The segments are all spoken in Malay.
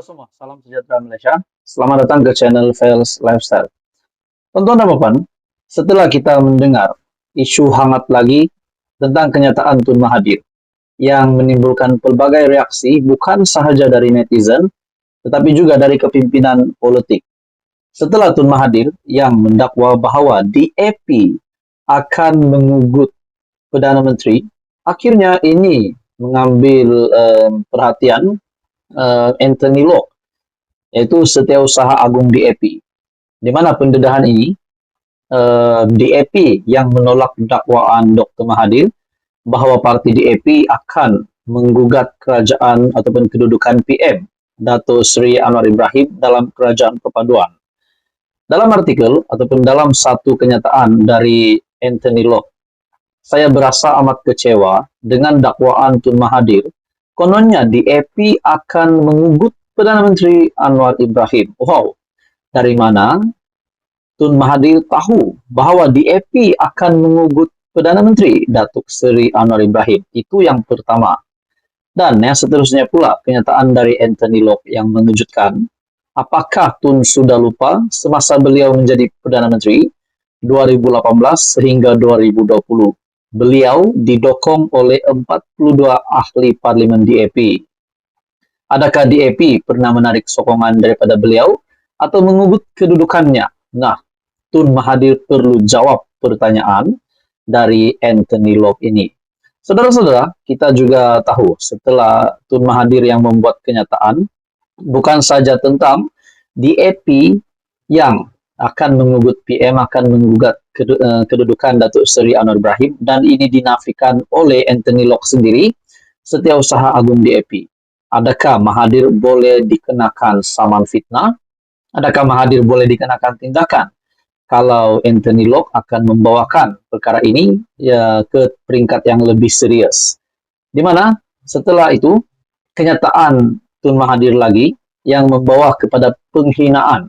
Halo semua, salam sejahtera Malaysia. Selamat datang ke channel Fails Lifestyle. Tonton dan Papan, setelah kita mendengar isu hangat lagi tentang kenyataan Tun Mahathir yang menimbulkan pelbagai reaksi bukan sahaja dari netizen, tetapi juga dari kepimpinan politik. Setelah Tun Mahathir yang mendakwa bahawa DAP akan mengugut Perdana Menteri, akhirnya ini mengambil perhatian Anthony Locke, yaitu Setiausaha Agung DAP, di mana pendedahan ini DAP yang menolak dakwaan Dr. Mahathir bahawa parti DAP akan menggugat kerajaan ataupun kedudukan PM Dato' Seri Anwar Ibrahim dalam kerajaan perpaduan. Dalam artikel ataupun dalam satu kenyataan dari Anthony Locke, saya berasa amat kecewa dengan dakwaan Tun Mahathir. Kononnya DAP akan mengugut Perdana Menteri Anwar Ibrahim. Wow, dari mana Tun Mahathir tahu bahawa DAP akan mengugut Perdana Menteri Datuk Seri Anwar Ibrahim? Itu yang pertama. Dan yang seterusnya pula kenyataan dari Anthony Locke yang mengejutkan. Apakah Tun sudah lupa semasa beliau menjadi Perdana Menteri 2018 sehingga 2020? Beliau didokong oleh 42 ahli parlimen DAP. Adakah DAP pernah menarik sokongan daripada beliau atau mengugut kedudukannya? Nah, Tun Mahathir perlu jawab pertanyaan dari Anthony Locke ini. Saudara-saudara, kita juga tahu setelah Tun Mahathir yang membuat kenyataan, bukan saja tentang DAP yang akan mengugut PM, akan menggugat kedudukan Datuk Seri Anwar Ibrahim, dan ini dinafikan oleh Anthony Locke sendiri, Setiausaha Agung DAP. Adakah Mahathir boleh dikenakan saman fitnah? Adakah Mahathir boleh dikenakan tindakan? Kalau Anthony Locke akan membawakan perkara ini ya ke peringkat yang lebih serius. Di mana setelah itu kenyataan Tun Mahathir lagi yang membawa kepada penghinaan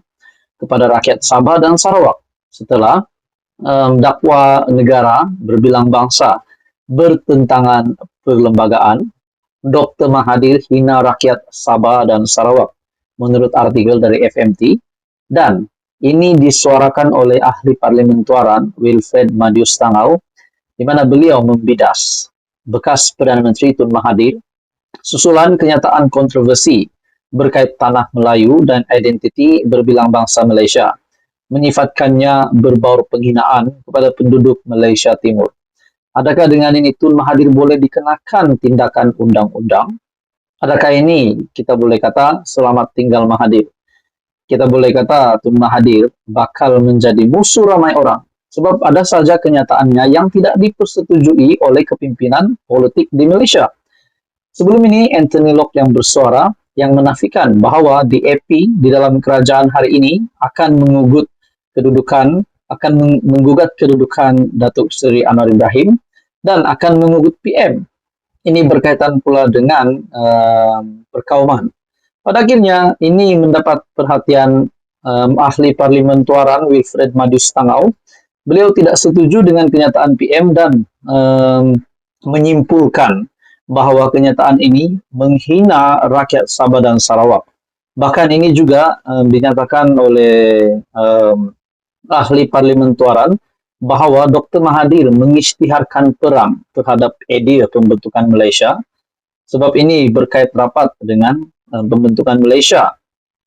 kepada rakyat Sabah dan Sarawak setelah dakwa negara berbilang bangsa bertentangan perlembagaan. Dr. Mahathir hina rakyat Sabah dan Sarawak menurut artikel dari FMT, dan ini disuarakan oleh ahli parlimen Tuaran Wilfred Madius Tangau, di mana beliau membidas bekas Perdana Menteri Tun Mahathir susulan kenyataan kontroversi berkait tanah Melayu dan identiti berbilang bangsa Malaysia, menyifatkannya berbau penghinaan kepada penduduk Malaysia Timur. Adakah dengan ini Tun Mahathir boleh dikenakan tindakan undang-undang? Adakah ini kita boleh kata selamat tinggal Mahathir? Kita boleh kata Tun Mahathir bakal menjadi musuh ramai orang sebab ada saja kenyataannya yang tidak dipersetujui oleh kepimpinan politik di Malaysia. Sebelum ini Anthony Locke yang bersuara yang menafikan bahawa DAP di dalam kerajaan hari ini akan menggugat kedudukan Datuk Seri Anwar Ibrahim dan akan mengugut PM. Ini berkaitan pula dengan perkauman. Pada akhirnya ini mendapat perhatian ahli parlimen Tuaran Wilfred Madius Tangau. Beliau tidak setuju dengan kenyataan PM dan menyimpulkan bahawa kenyataan ini menghina rakyat Sabah dan Sarawak. Bahkan ini juga dinyatakan oleh ahli parlimen Tuaran bahawa Dr. Mahathir mengisytiharkan perang terhadap idea pembentukan Malaysia sebab ini berkait rapat dengan pembentukan Malaysia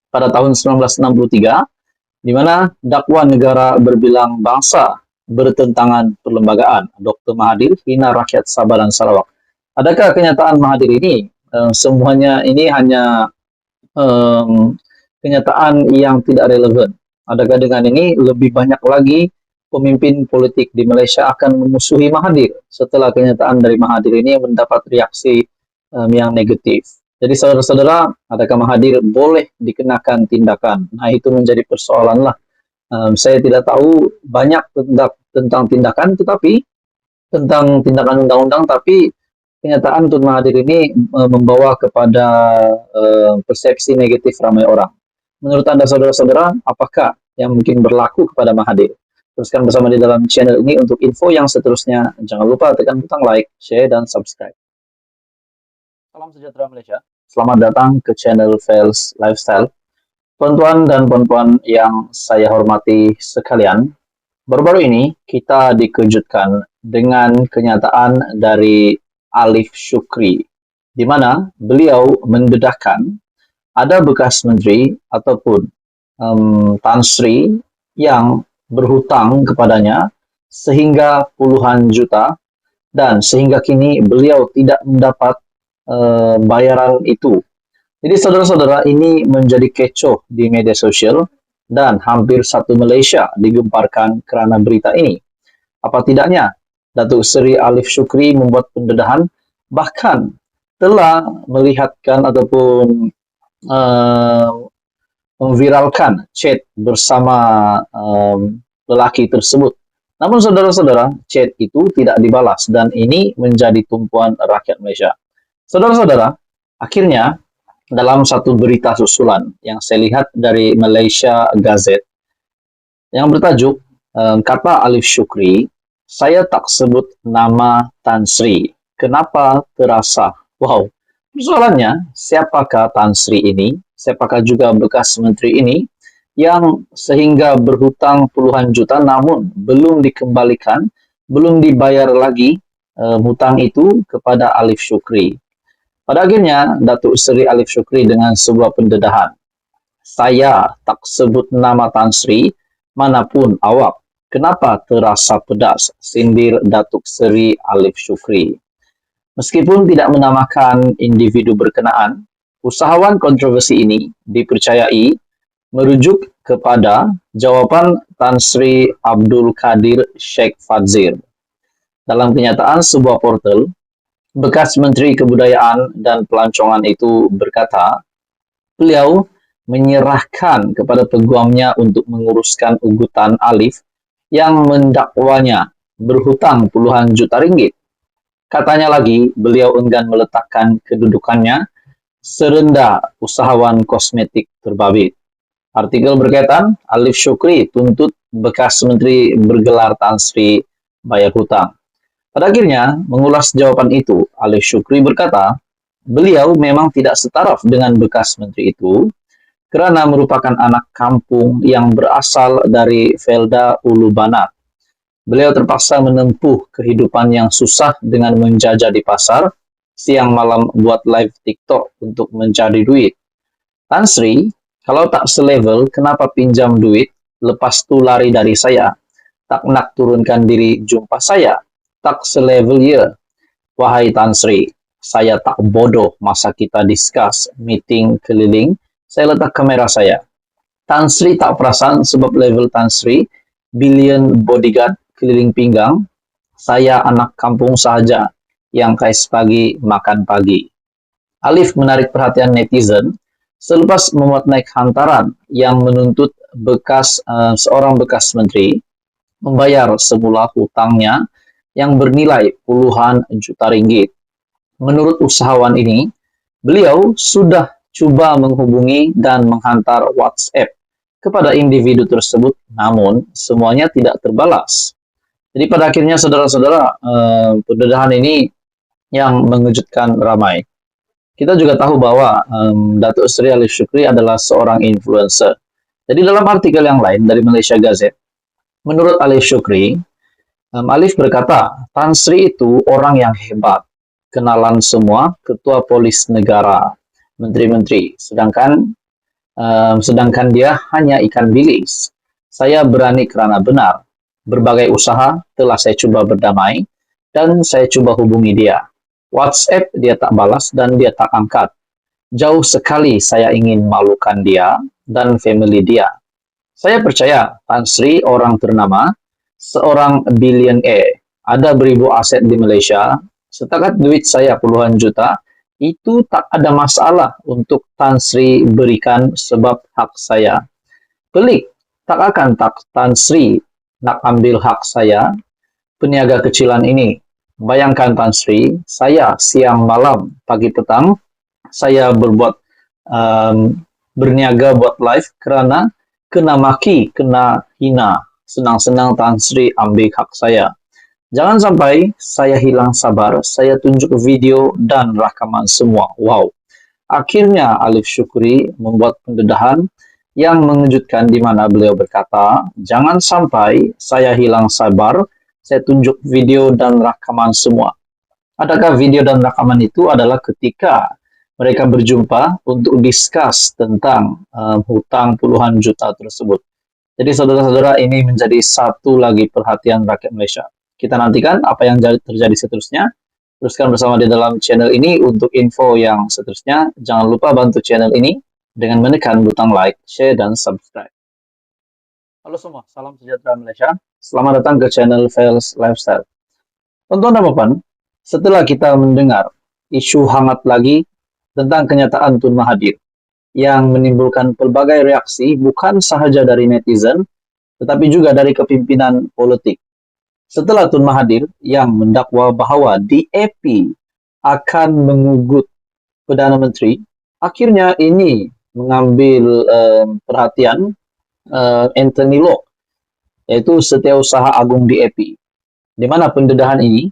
pada tahun 1963, di mana dakwa negara berbilang bangsa bertentangan perlembagaan. Dr. Mahathir hina rakyat Sabah dan Sarawak. Adakah kenyataan Mahathir ini semuanya ini hanya kenyataan yang tidak relevan? Adakah dengan ini lebih banyak lagi pemimpin politik di Malaysia akan memusuhi Mahathir setelah kenyataan dari Mahathir ini mendapat reaksi yang negatif? Jadi saudara-saudara, adakah Mahathir boleh dikenakan tindakan? Nah, itu menjadi persoalan lah. Saya tidak tahu banyak tentang tindakan, tetapi tentang tindakan undang-undang, tapi kenyataan Tun Mahathir ini membawa kepada persepsi negatif ramai orang. Menurut Anda saudara-saudara, apakah yang mungkin berlaku kepada Mahathir? Teruskan bersama di dalam channel ini untuk info yang seterusnya. Jangan lupa tekan butang like, share, dan subscribe. Salam sejahtera Malaysia. Selamat datang ke channel Fails Lifestyle. Tuan-tuan dan puan-puan yang saya hormati sekalian, baru-baru ini kita dikejutkan dengan kenyataan dari Alif Syukri, di mana beliau mendedahkan ada bekas menteri ataupun Tan Sri yang berhutang kepadanya sehingga puluhan juta, dan sehingga kini beliau tidak mendapat bayaran itu. Jadi saudara-saudara, ini menjadi kecoh di media sosial dan hampir satu Malaysia digemparkan kerana berita ini. Apa tidaknya, Datuk Seri Alif Syukri membuat pendedahan, bahkan telah melihatkan ataupun memviralkan chat bersama lelaki tersebut. Namun saudara-saudara, chat itu tidak dibalas dan ini menjadi tumpuan rakyat Malaysia. Saudara-saudara, akhirnya dalam satu berita susulan yang saya lihat dari Malaysia Gazette yang bertajuk kata Alif Syukri, saya tak sebut nama Tan Sri. Kenapa terasa? Wow, persoalannya siapakah Tan Sri ini? Siapakah juga bekas menteri ini yang sehingga berhutang puluhan juta namun belum dikembalikan, belum dibayar lagi hutang itu kepada Alif Syukri. Pada akhirnya, Datuk Seri Alif Syukri dengan sebuah pendedahan, saya tak sebut nama Tan Sri, manapun awak. Kenapa terasa pedas? Sindir Datuk Seri Alif Syukri. Meskipun tidak menamakan individu berkenaan, usahawan kontroversi ini dipercayai merujuk kepada jawapan Tan Sri Abdul Kadir Sheikh Fadzir. Dalam kenyataan sebuah portal, bekas Menteri Kebudayaan dan Pelancongan itu berkata, beliau menyerahkan kepada peguamnya untuk menguruskan ugutan Alif yang mendakwanya berhutang puluhan juta ringgit. Katanya lagi, beliau enggan meletakkan kedudukannya serendah usahawan kosmetik terbabit. Artikel berkaitan, Alif Syukri tuntut bekas menteri bergelar Tan Sri bayar hutang. Pada akhirnya, mengulas jawaban itu, Alif Syukri berkata, beliau memang tidak setaraf dengan bekas menteri itu kerana merupakan anak kampung yang berasal dari Felda Ulu Banat. Beliau terpaksa menempuh kehidupan yang susah dengan menjajah di pasar, siang malam buat live TikTok untuk mencari duit. Tan Sri, kalau tak selevel, kenapa pinjam duit, lepas tu lari dari saya? Tak nak turunkan diri jumpa saya? Tak selevel ya. Wahai Tan Sri, saya tak bodoh masa kita discuss meeting keliling, saya letak kamera saya. Tan Sri tak perasan sebab level Tan Sri, billion bodyguard keliling pinggang, saya anak kampung sahaja yang kais pagi makan pagi. Alif menarik perhatian netizen selepas memuat naik hantaran yang menuntut seorang bekas menteri membayar semula hutangnya yang bernilai puluhan juta ringgit. Menurut usahawan ini, beliau sudah cuba menghubungi dan menghantar WhatsApp kepada individu tersebut, namun semuanya tidak terbalas. Jadi pada akhirnya saudara-saudara, pendedahan ini yang mengejutkan ramai. Kita juga tahu bahwa Datuk Seri Alif Syukri adalah seorang influencer. Jadi dalam artikel yang lain dari Malaysia Gazette, menurut Alif Syukri, Alif berkata, Tan Sri itu orang yang hebat, kenalan semua ketua polis negara, menteri-menteri, sedangkan dia hanya ikan bilis. Saya berani kerana benar. Berbagai usaha telah saya cuba berdamai dan saya cuba hubungi dia. WhatsApp dia tak balas dan dia tak angkat. Jauh sekali saya ingin malukan dia dan family dia. Saya percaya Tan Sri orang ternama, seorang billionaire, ada beribu aset di Malaysia, setakat duit saya puluhan juta, itu tak ada masalah untuk Tan Sri berikan sebab hak saya. Pelik, tak akan Tan Sri nak ambil hak saya, peniaga kecilan ini. Bayangkan Tan Sri, saya siang malam, pagi petang, saya berniaga buat live kerana kena maki, kena hina. Senang-senang Tan Sri ambil hak saya. Jangan sampai saya hilang sabar, saya tunjuk video dan rakaman semua. Wow. Akhirnya Alif Syukri membuat pendedahan yang mengejutkan di mana beliau berkata, "Jangan sampai saya hilang sabar, saya tunjuk video dan rekaman semua." Adakah video dan rekaman itu adalah ketika mereka berjumpa untuk discuss tentang hutang puluhan juta tersebut. Jadi saudara-saudara, ini menjadi satu lagi perhatian rakyat Malaysia. Kita nantikan apa yang terjadi seterusnya. Teruskan bersama di dalam channel ini untuk info yang seterusnya. Jangan lupa bantu channel ini dengan menekan butang like, share, dan subscribe. Halo semua, salam sejahtera Malaysia. Selamat datang ke channel Fails Lifestyle. Tonton dan Bapak, setelah kita mendengar isu hangat lagi tentang kenyataan Tun Mahathir yang menimbulkan pelbagai reaksi bukan sahaja dari netizen, tetapi juga dari kepimpinan politik. Setelah Tun Mahathir yang mendakwa bahwa DAP akan mengugut Perdana Menteri, akhirnya ini mengambil perhatian Anthony Locke, yaitu Setiausaha Agung DAP. Di mana pendedahan ini,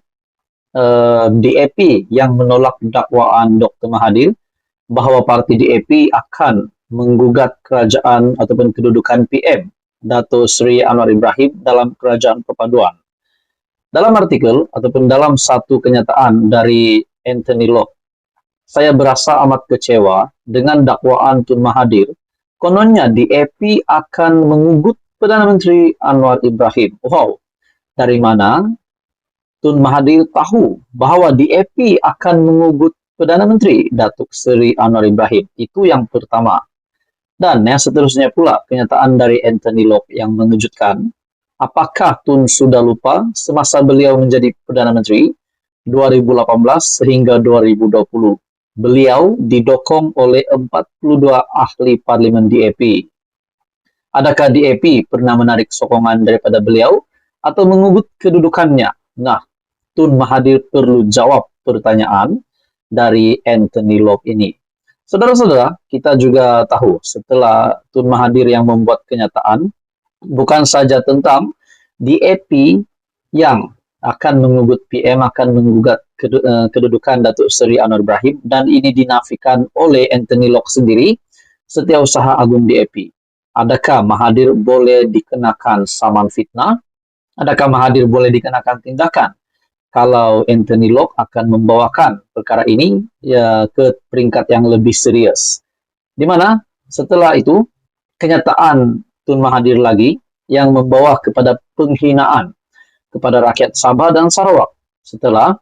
DAP yang menolak dakwaan Dr. Mahathir bahwa parti DAP akan menggugat kerajaan ataupun kedudukan PM Dato' Seri Anwar Ibrahim dalam kerajaan perpaduan. Dalam artikel ataupun dalam satu kenyataan dari Anthony Locke, saya berasa amat kecewa dengan dakwaan Tun Mahathir. Kononnya DAP akan mengugut Perdana Menteri Anwar Ibrahim. Wow, dari mana Tun Mahathir tahu bahwa DAP akan mengugut Perdana Menteri Datuk Seri Anwar Ibrahim? Itu yang pertama. Dan yang seterusnya pula kenyataan dari Anthony Locke yang mengejutkan. Apakah Tun sudah lupa semasa beliau menjadi Perdana Menteri 2018 sehingga 2020? Beliau didokong oleh 42 ahli parlimen DAP. Adakah DAP pernah menarik sokongan daripada beliau atau mengugut kedudukannya? Nah, Tun Mahathir perlu jawab pertanyaan dari Anthony Locke ini. Saudara-saudara, kita juga tahu setelah Tun Mahathir yang membuat kenyataan, bukan saja tentang DAP yang akan mengugut PM, akan menggugat kedudukan Datuk Seri Anwar Ibrahim, dan ini dinafikan oleh Anthony Locke sendiri, Setiausaha Agung DAP. Adakah Mahathir boleh dikenakan saman fitnah? Adakah Mahathir boleh dikenakan tindakan? Kalau Anthony Locke akan membawakan perkara ini ya ke peringkat yang lebih serius. Di mana setelah itu kenyataan Tun Mahathir lagi yang membawa kepada penghinaan kepada rakyat Sabah dan Sarawak setelah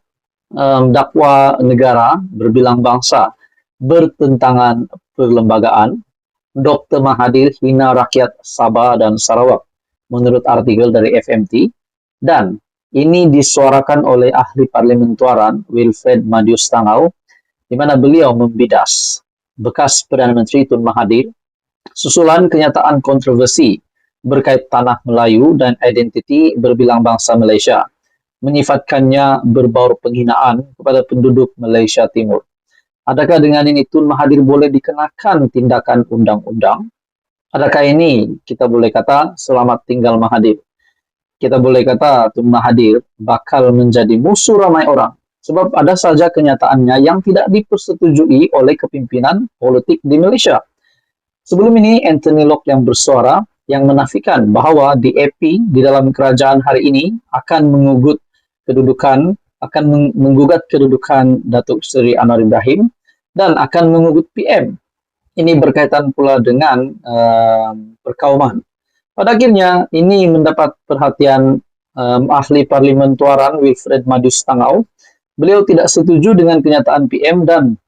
dakwa negara berbilang bangsa bertentangan perlembagaan. Dr. Mahathir hina rakyat Sabah dan Sarawak menurut artikel dari FMT, dan ini disuarakan oleh ahli parlimen Tuaran Wilfred Madius Tangau, di mana beliau membidas bekas Perdana Menteri Tun Mahathir susulan kenyataan kontroversi berkait tanah Melayu dan identiti berbilang bangsa Malaysia, menyifatkannya berbaur penghinaan kepada penduduk Malaysia Timur. Adakah dengan ini Tun Mahathir boleh dikenakan tindakan undang-undang? Adakah ini kita boleh kata selamat tinggal Mahathir? Kita boleh kata Tun Mahathir bakal menjadi musuh ramai orang sebab ada saja kenyataannya yang tidak dipersetujui oleh kepimpinan politik di Malaysia. Sebelum ini Anthony Locke yang bersuara yang menafikan bahawa DAP di dalam kerajaan hari ini akan mengugut kedudukan, akan menggugat kedudukan Datuk Seri Anwar Ibrahim dan akan mengugut PM. Ini berkaitan pula dengan perkauman. Pada akhirnya ini mendapat perhatian ahli parlimen Tuaran Wilfred Madius Tangau. Beliau tidak setuju dengan kenyataan PM dan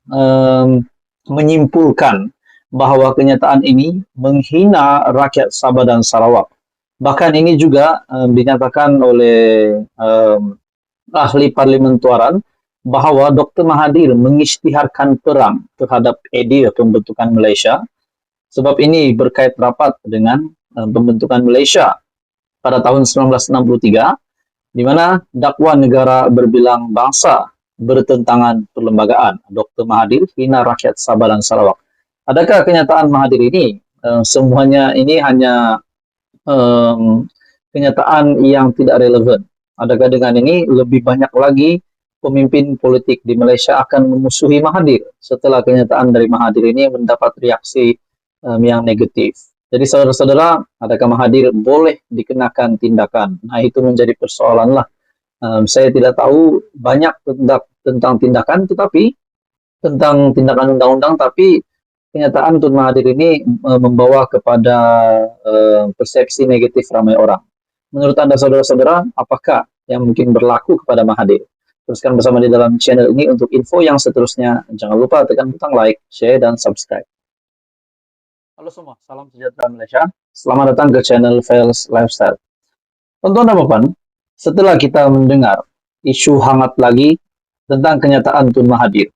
menyimpulkan bahwa kenyataan ini menghina rakyat Sabah dan Sarawak. Bahkan ini juga dinyatakan oleh ahli parlimen Tuaran bahawa Dr. Mahathir mengisytiharkan perang terhadap idea pembentukan Malaysia sebab ini berkait rapat dengan pembentukan Malaysia pada tahun 1963 di mana dakwa negara berbilang bangsa bertentangan perlembagaan. Dr. Mahathir hina rakyat Sabah dan Sarawak. Adakah kenyataan Mahathir ini semuanya ini hanya kenyataan yang tidak relevan? Adakah dengan ini lebih banyak lagi pemimpin politik di Malaysia akan memusuhi Mahathir setelah kenyataan dari Mahathir ini mendapat reaksi yang negatif. Jadi saudara-saudara, adakah Mahathir boleh dikenakan tindakan? Nah, itu menjadi persoalan lah. Saya tidak tahu banyak tentang tindakan, tetapi tentang tindakan undang-undang, tapi kenyataan Tun Mahathir ini membawa kepada persepsi negatif ramai orang. Menurut Anda saudara-saudara, apakah yang mungkin berlaku kepada Mahathir? Teruskan bersama di dalam channel ini untuk info yang seterusnya. Jangan lupa tekan butang like, share, dan subscribe. Halo semua, salam sejahtera Malaysia. Selamat datang ke channel Fails Lifestyle. Tonton dan Bapak, setelah kita mendengar isu hangat lagi tentang kenyataan Tun Mahathir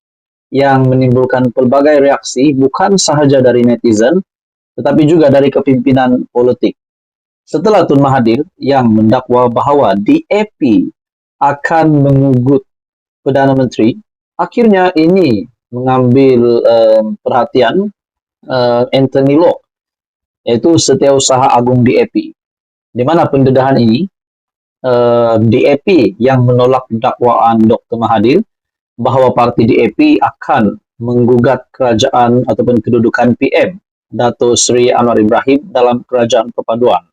yang menimbulkan pelbagai reaksi bukan sahaja dari netizen, tetapi juga dari kepimpinan politik. Setelah Tun Mahathir yang mendakwa bahawa DAP akan mengugut Perdana Menteri, akhirnya ini mengambil perhatian Anthony Locke, yaitu Setiausaha Agung DAP, di mana pendedahan ini DAP yang menolak dakwaan Dr. Mahathir bahawa parti DAP akan menggugat kerajaan ataupun kedudukan PM Dato' Seri Anwar Ibrahim dalam kerajaan perpaduan.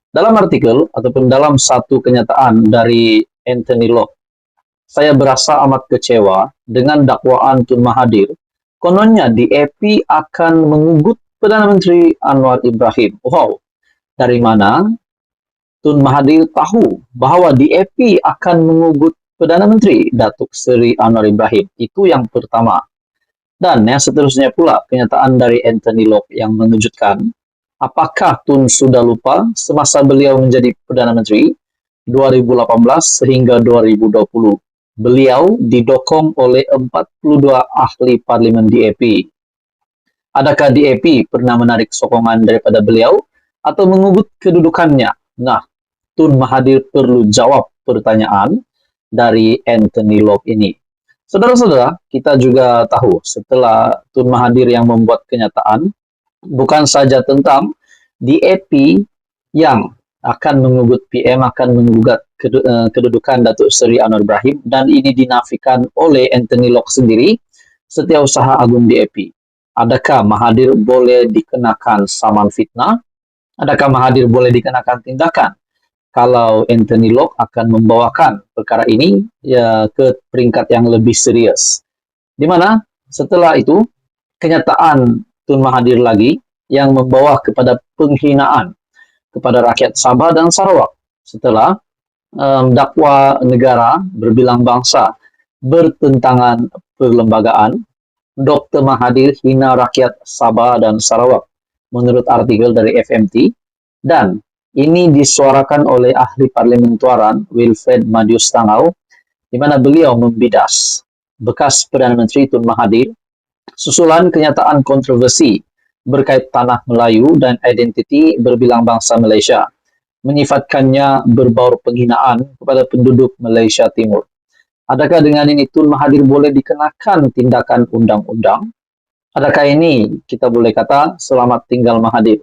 Dalam artikel ataupun dalam satu kenyataan dari Anthony Locke, saya berasa amat kecewa dengan dakwaan Tun Mahathir. Kononnya DAP akan mengugut Perdana Menteri Anwar Ibrahim. Wow, dari mana Tun Mahathir tahu bahawa DAP akan mengugut Perdana Menteri Datuk Seri Anwar Ibrahim? Itu yang pertama. Dan yang seterusnya pula kenyataan dari Anthony Locke yang mengejutkan. Apakah Tun sudah lupa semasa beliau menjadi Perdana Menteri 2018 sehingga 2020? Beliau didokong oleh 42 ahli parlimen DAP. Adakah DAP pernah menarik sokongan daripada beliau atau mengugut kedudukannya? Nah, Tun Mahathir perlu jawab pertanyaan dari Anthony Locke ini. Saudara-saudara, kita juga tahu setelah Tun Mahathir yang membuat kenyataan, bukan saja tentang DAP yang akan mengugut PM, akan menggugat kedudukan Datuk Seri Anwar Ibrahim, dan ini dinafikan oleh Anthony Locke sendiri, Setiausaha Agung DAP. Adakah Mahathir boleh dikenakan saman fitnah? Adakah Mahathir boleh dikenakan tindakan? Kalau Anthony Locke akan membawakan perkara ini ya ke peringkat yang lebih serius. Di mana setelah itu kenyataan Tun Mahathir lagi yang membawa kepada penghinaan kepada rakyat Sabah dan Sarawak setelah dakwa negara berbilang bangsa bertentangan perlembagaan. Dr. Mahathir hina rakyat Sabah dan Sarawak menurut artikel dari FMT, dan ini disuarakan oleh ahli parlimen Tuaran Wilfred Madius Tangau, di mana beliau membidas bekas Perdana Menteri Tun Mahathir susulan kenyataan kontroversi berkait tanah Melayu dan identiti berbilang bangsa Malaysia, menyifatkannya berbaur penghinaan kepada penduduk Malaysia Timur. Adakah dengan ini Tun Mahathir boleh dikenakan tindakan undang-undang? Adakah ini kita boleh kata selamat tinggal Mahathir?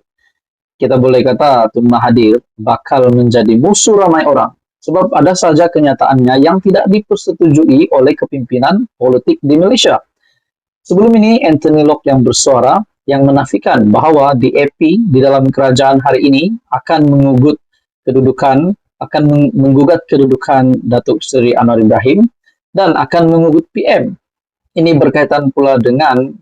Kita boleh kata Tun Mahathir bakal menjadi musuh ramai orang sebab ada saja kenyataannya yang tidak dipersetujui oleh kepimpinan politik di Malaysia. Sebelum ini Anthony Locke yang bersuara yang menafikan bahawa DAP di dalam kerajaan hari ini akan menggugat kedudukan Datuk Seri Anwar Ibrahim dan akan mengugut PM. Ini berkaitan pula dengan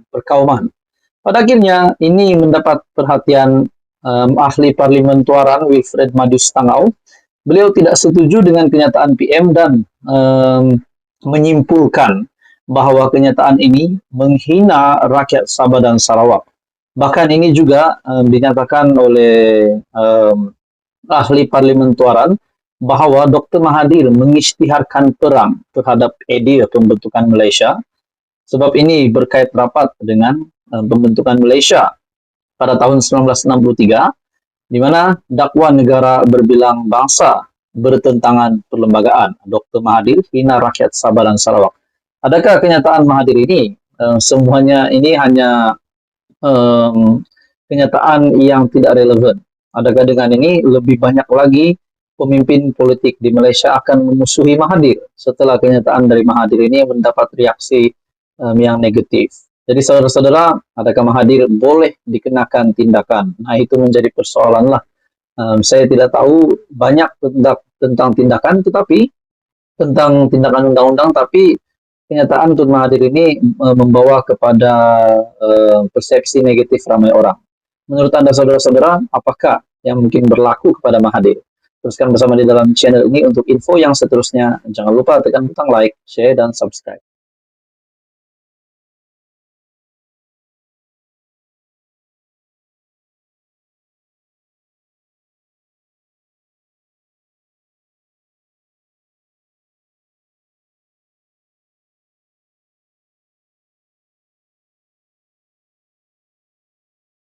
perkauman. Pada akhirnya ini mendapat perhatian ahli parlimen Tuaran Wilfred Madius Tangau. Beliau tidak setuju dengan kenyataan PM dan menyimpulkan bahawa kenyataan ini menghina rakyat Sabah dan Sarawak. Bahkan ini juga dinyatakan oleh ahli parlimen Tuaran bahawa Dr. Mahathir mengisytiharkan perang terhadap idea pembentukan Malaysia sebab ini berkait rapat dengan pembentukan Malaysia pada tahun 1963, di mana dakwa negara berbilang bangsa bertentangan perlembagaan. Dr. Mahathir hina rakyat Sabah dan Sarawak. Adakah kenyataan Mahathir ini semuanya ini hanya kenyataan yang tidak relevan? Adakah dengan ini lebih banyak lagi pemimpin politik di Malaysia akan memusuhi Mahathir setelah kenyataan dari Mahathir ini mendapat reaksi yang negatif. Jadi saudara-saudara, adakah Mahathir boleh dikenakan tindakan? Nah, itu menjadi persoalan lah. Saya tidak tahu banyak tentang tindakan, tetapi tentang tindakan undang-undang, tapi kenyataan Tun Mahathir ini membawa kepada persepsi negatif ramai orang. Menurut Anda saudara-saudara, apakah yang mungkin berlaku kepada Mahathir? Teruskan bersama di dalam channel ini untuk info yang seterusnya. Jangan lupa tekan butang like, share, dan subscribe.